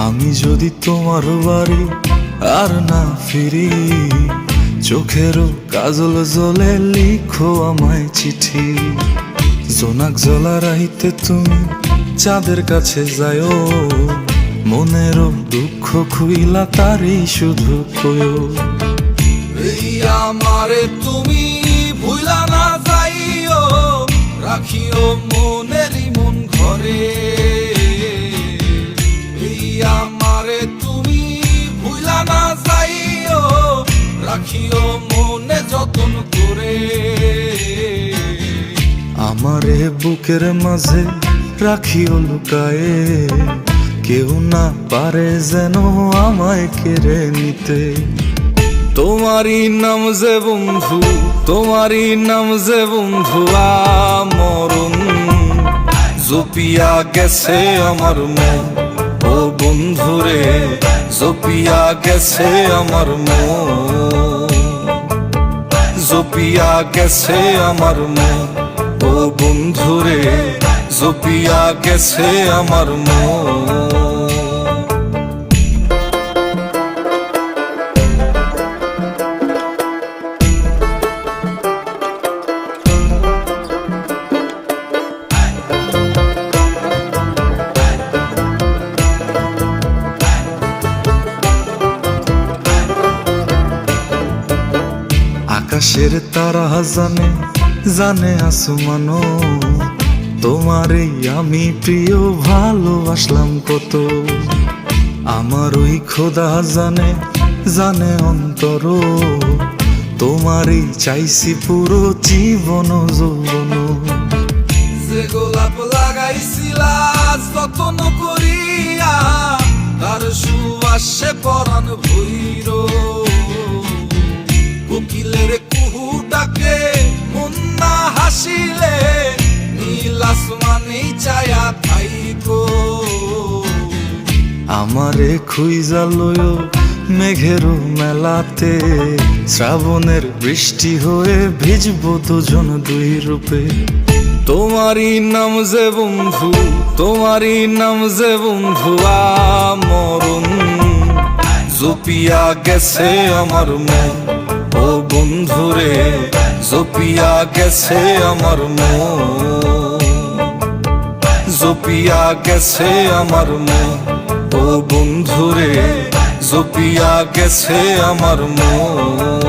আমি যদি তোমার বাড়ি আর না ফিরি, চোখেরও কাজল জলে লিখো আমায় চিঠি। জোনাক জলা রাইতে তুমি চাঁদের কাছে যায়ও, মনেরও দুঃখ খুইলা তারই শুধু কয়ো। এই আমারে তুমি ভুলা না যাইও, রাখিও মনেরই মন ঘরে। এই আমারে তুমি ভুলা না যাইও, রাখিও মনে যতন করে। আমারে বুকের মাঝে রাখিও লুকায়ে, কেউ না পারে যেন আমায় কেড়ে নিতে। তোমারই নাম যে বন্ধু, তোমারই নাম যে বন্ধু আমরণ, জপিয়া গেছে আমার মন। ও বন্ধুরে জপিয়া গেছে আমার মন, জপিয়া গেছে আমার মন। ও বন্ধুরে জপিয়া গেছে আমার মন। আকাশের তারা জানে, জানে আসমানো, তোমারে আমি প্রিয় ভালোবাসলাম কত। আমার ওই খোদা জানে, জানে অন্তর, তোমারই চাইছি পুরো জীবন যৌবন। যে গোলাপ লাগাইছিলা যতন করিয়া, তার সুবাসে পরাণ ভৈর। কোকিলের কুহু ডাকে মন না হাসিলে, নীল আসমানে ছায়া থাইকো। আমারে খুইজা লয়ো মেঘের মেলাতে, শ্রাবণের বৃষ্টি হয়ে ভিজবো দুজন দুই রূপে। তোমারই নাম যে বন্ধু, তোমারই নাম যে বন্ধু আমরণ, জপিয়া গেছে আমার মন। ও বন্ধুরে জপিয়া গেছে আমার মন, জপিয়া গেছে আমার মন। ও বন্ধুরে জপিয়া গেছে আমার মন।